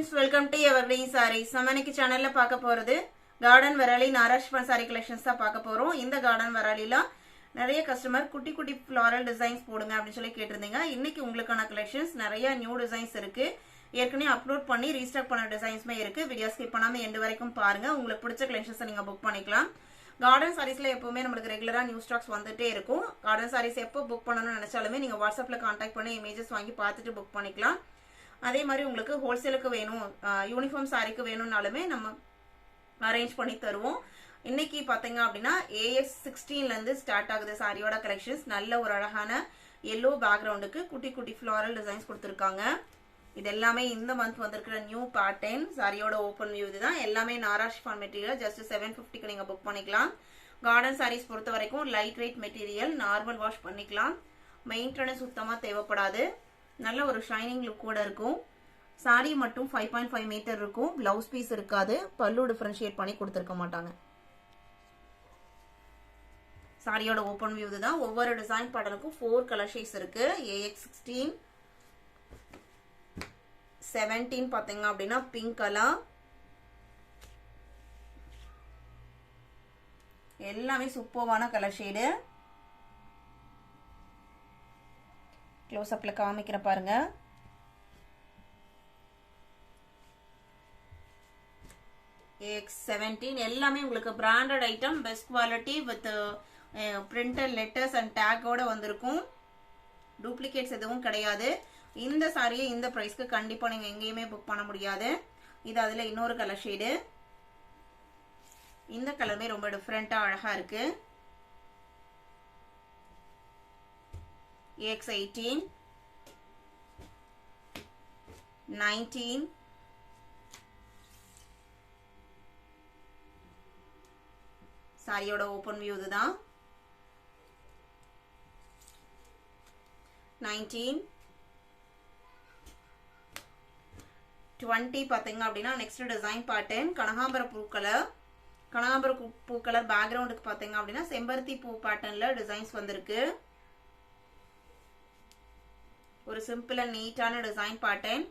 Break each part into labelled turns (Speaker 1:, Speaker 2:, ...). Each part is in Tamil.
Speaker 1: friends, welcome to Evergreen Sarees. நம்ம இன்னைக்கு சேனல்ல பார்க்க போறது garden Vareli Nara chiffon saree collections தான் பார்க்க போறோம். இந்த garden Vareliல நிறைய கஸ்டமர் குட்டி குட்டி floral designs போடுங்க அப்படி சொல்லி கேட்டிருந்தீங்க. இன்னைக்கு உங்களுக்கான collections நிறைய new designs இருக்கு. ஏற்கனவே அப்லோட் பண்ணி ரீஸ்டாக் பண்ண டிசைன்ஸ்மே இருக்கு. வீடியோ ஸ்கிப் பண்ணாம எண்ட் வரைக்கும் பாருங்க. உங்களுக்கு பிடிச்ச collections நீங்க புக் பண்ணிக்கலாம். garden sareesல எப்பவுமே நமக்கு ரெகுலரா நியூ ஸ்டாக்ஸ் வந்துட்டே இருக்கும். garden sarees எப்போ புக் பண்ணனும்னு நினைச்சாலுமே நீங்க வாட்ஸ்அப்ல कांटेक्ट பண்ணி இமேजेस வாங்கி பார்த்துட்டு புக் பண்ணிக்கலாம். அதே மாதிரி உங்களுக்கு ஹோல்சேலுக்கு வேணும் யூனிஃபார்ம் சாரிக்கு வேணும்னாலுமே நம்ம அரேஞ்ச் பண்ணி தருவோம். இன்னைக்கு பாத்தீங்க அப்படின்னா AX16 ல இருந்து ஸ்டார்ட் ஆகுது சாரியோட கலெக்ஷன்ஸ். நல்ல ஒரு அழகான yellow பேக்ரவுண்டுக்கு குட்டி குட்டி ஃப்ளாரல் டிசைன்ஸ் கொடுத்திருக்காங்க. இது எல்லாமே இந்த மந்த் வந்திருக்கிற நியூ பேட்டர்ன். சாரியோட ஓபன் வியூ இதுதான். எல்லாமே நாரா chiffon மெட்டீரியல். ஜஸ்ட் 750 க்கு நீங்க புக் பண்ணிக்கலாம். கார்டன் சாரீஸ் பொறுத்த வரைக்கும் light weight material, normal wash பண்ணிக்கலாம். மெயின்டெனன்ஸ் சுத்தமா தேவைப்படாது. நல்ல ஒரு ஷைனிங் லுக் கூட இருக்கும். சாரி மட்டும் 5.5 மீட்டர் இருக்கும். பிளவுஸ் பீஸ் இருக்காது. பல்லு டிஃபரன்ஷியேட் பண்ணி கொடுத்திருக்க மாட்டாங்க. சாரியோட ஓபன் வியூ இதுதான். ஒவ்வொரு டிசைன் பேட்டர்னுக்கும் 4 கலர் ஷேட்ஸ் இருக்கு. AX16 17 பாத்தீங்க அப்படின்னா பிங்க் கலர். எல்லாமே சூப்பர்வான கலர் ஷேடு. க்ளோஸ் அப்ல காமிக்கிற பாருங்க. AX17 எல்லாமே உங்களுக்கு branded item, best quality with printed letters and டேக்கோட வந்திருக்கும். டூப்ளிகேட்ஸ் எதுவும் கிடையாது. இந்த சாரியை இந்த பிரைஸ்க்கு கண்டிப்பா நீங்க எங்கேயுமே புக் பண்ண முடியாது. இது அதுல இன்னொரு கலர் ஷேடு. இந்த கலருமே ரொம்ப டிஃபரெண்டா அழகா இருக்கு. AX18 19 சாரியோட ஓபன் வியூ இதுதான். 19 20 பாத்தீங்க அப்படின்னா நெக்ஸ்ட் டிசைன் பேட்டர்ன் கனகாம்பர பூ கலர். கனகாம்பர பூ கலர் பேக்ரவுண்டுக்கு பாத்தீங்க அப்படின்னா செம்பருத்தி பூ பேட்டர்ன்ல டிசைன்ஸ் வந்திருக்கு. ஒரு சிம்பிள் அண்ட் நீட்டான டிசைன் பேட்டர்ன்.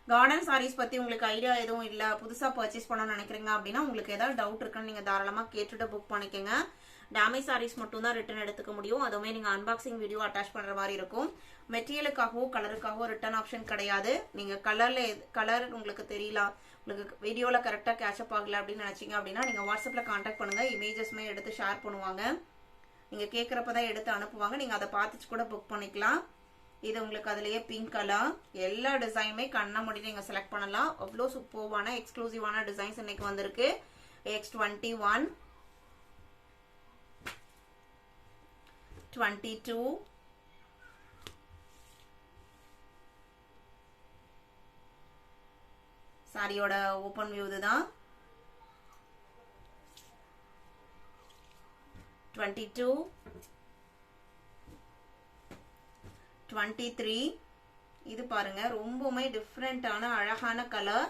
Speaker 1: கார்டன் சாரீஸ் பத்தி உங்களுக்கு ஐடியா எதுவும் இல்ல, புதுசா பர்ச்சேஸ் பண்ணணும்னு நினைக்கிறீங்க அப்படின்னா உங்களுக்கு ஏதாவது டவுட் இருக்குன்னு நீங்க தாராளமா கேட்டுட்டு புக் பண்ணிக்கோங்க. டேமேஜ் சாரீஸ் மட்டும் தான் ரிட்டர்ன் எடுத்துக்க முடியும். அதுவுமே நீங்க அன்பாக்சிங் வீடியோ அட்டாச் பண்ற மாதிரி இருக்கும். மெட்டீரியலுக்காகவோ கலருக்காகவோ ரிட்டர்ன் ஆப்ஷன் கிடையாது. நீங்க கலர் உங்களுக்கு தெரியல, உங்களுக்கு வீடியோல கரெக்டா கேட்சப் ஆகல அப்படின்னு நினைச்சீங்க அப்படின்னா நீங்க வாட்ஸ்அப்ல கான்டாக்ட் பண்ணுங்க. இமேஜஸ்மே எடுத்து ஷேர் பண்ணுவாங்க. நீங்க கேட்கறப்பதான் எடுத்து அனுப்புவாங்க. நீங்க அதை பார்த்துட்டு கூட புக் பண்ணிக்கலாம். இது உங்களுக்கு அதுலயே பிங்க் கலர். எல்லா டிசைனுமே கண்ணா மூடி நீங்க செலக்ட் பண்ணலாம். அவ்வளோ சூப்பர்வான எக்ஸ்க்ளூசிவான டிசைன்ஸ் இன்னைக்கு வந்திருக்கு. AX21 22 சாரியோட ஓபன் வியூ இதுதான். 22 23 இது பாருங்க ரொம்பவுமே டிஃபரெண்டான அழகான கலர்.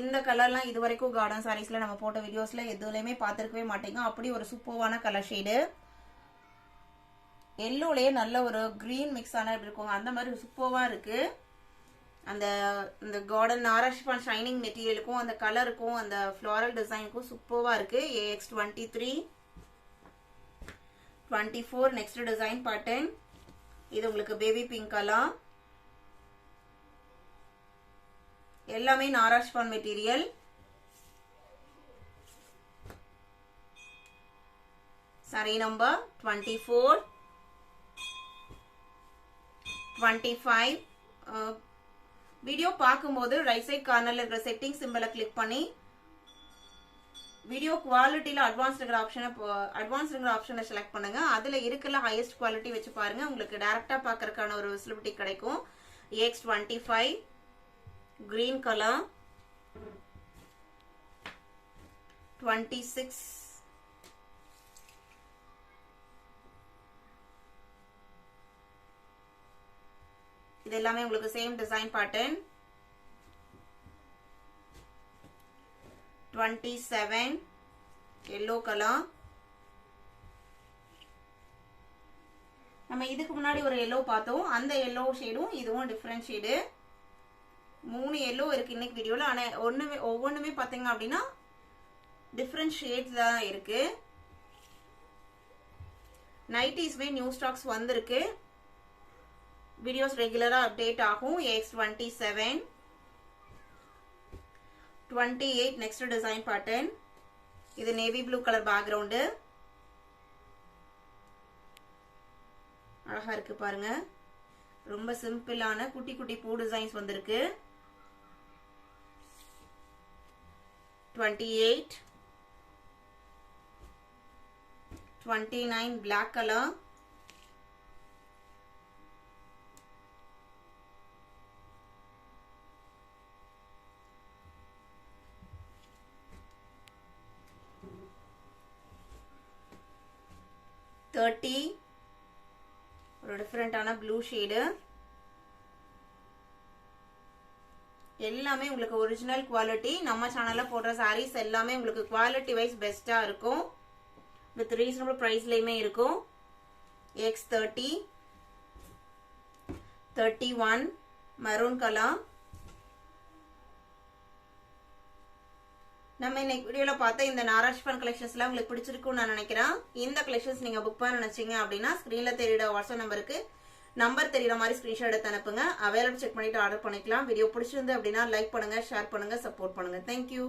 Speaker 1: இந்த கலர்லாம் இது வரைக்கும் கார்டன் சாரீஸ்ல நம்ம போட்ட வீடியோஸ்ல எதுலயுமே பார்த்திருக்கவே மாட்டீங்க. அப்படி ஒரு சூப்பர்வான கலர் ஷேடு. எல்லோலயே நல்ல ஒரு கிரீன் மிக்ஸ் ஆன இருக்கும். அந்த மாதிரி சூப்பர்வா இருக்கு. அந்த கார்டன் நாரா chiffon ஷைனிங் மெட்டீரியலுக்கும் அந்த கலருக்கும் அந்த ஃப்ளாரல் டிசைனுக்கும் சூப்பர்வா இருக்கு. AX23 24 next design pattern. இது உங்களுக்கு பேபி பிங்க் கலர். எல்லாமே நாரா chiffon material. Sorry number 24 25 video பார்க்கும்போது ரைட் சைட் கார்னர்ல இருக்கிற செட்டிங் சிம்பலை கிளிக் பண்ணி வீடியோ குவாலிட்டியில அட்வான்ஸ் இருக்கிற ஆப்ஷனை செலக்ட் பண்ணுங்க. அதுல இருக்கிற ஹையஸ்ட் குவாலிட்டி வச்சு பாருங்க. உங்களுக்கு டைரக்டா பார்க்கறதுக்கான ஒரு விசிபிலிட்டி கிடைக்கும். AX25 green colour. 26 இது எல்லாமே உங்களுக்கு same design pattern. 27 yellow color. நம்ம இதுக்கு முன்னாடி ஒரு yellow பார்த்தோம். அந்த yellow ஷேடும் இதுவும் டிஃபரண்ட் ஷேடு. 3 எல்லோ இருக்கு இன்னைக்கு வீடியோல. ஆனா ஒவ்வொன்றுமே பாத்தீங்க அப்படின்னா டிஃப்ரெண்ட் ஷேட்ஸ் தான் இருக்கு. நைட்டிஸ்மே நியூ ஸ்டாக்ஸ் வந்திருக்கு. வீடியோஸ் ரெகுலரா அப்டேட் ஆகும். X27 28 next design pattern. இது நேவி ப்ளூ கலர் பேக்ரவுண்டு. அழகா இருக்கு பாருங்க. ரொம்ப சிம்பிளான குட்டி குட்டி பூ டிசைன்ஸ் வந்திருக்கு. 28 29 black color. ஒரு டிஃபரெண்டான ப்ளூ ஷேடு. எல்லாமே உங்களுக்கு ஒரிஜினல் குவாலிட்டி. நம்ம சேனல்ல போடுற சாரீஸ் எல்லாமே உங்களுக்கு குவாலிட்டி வைஸ் பெஸ்டா இருக்கும். வித் ரீசனபிள் பிரைஸ்லயுமே இருக்கும். X30 31 maroon colour. நம்ம இன்னைக்கு வீடியோல பார்த்த இந்த நாரா ஷிஃபான் கலெக்ஷன்ஸ்லாம் உங்களுக்கு பிடிச்சிருக்கும்னு நான் நினைக்கிறேன். இந்த கலெக்ஷன்ஸ் நீங்க புக் பண்ண நினைச்சீங்க அப்படின்னா ஸ்கிரீன்ல தெரியுற வாட்ஸ்அப் நம்பருக்கு நம்பர் தெரியுற மாதிரி ஸ்கிரீன்ஷாட் எடுத்து அனுப்புங்க. அவைலபிள் செக் பண்ணிட்டு ஆர்டர் பண்ணிக்கலாம். வீடியோ பிடிச்சிருந்து அப்படின்னா லைக் பண்ணுங்க, ஷேர் பண்ணுங்க, சப்போர்ட் பண்ணுங்க. தேங்க்யூ.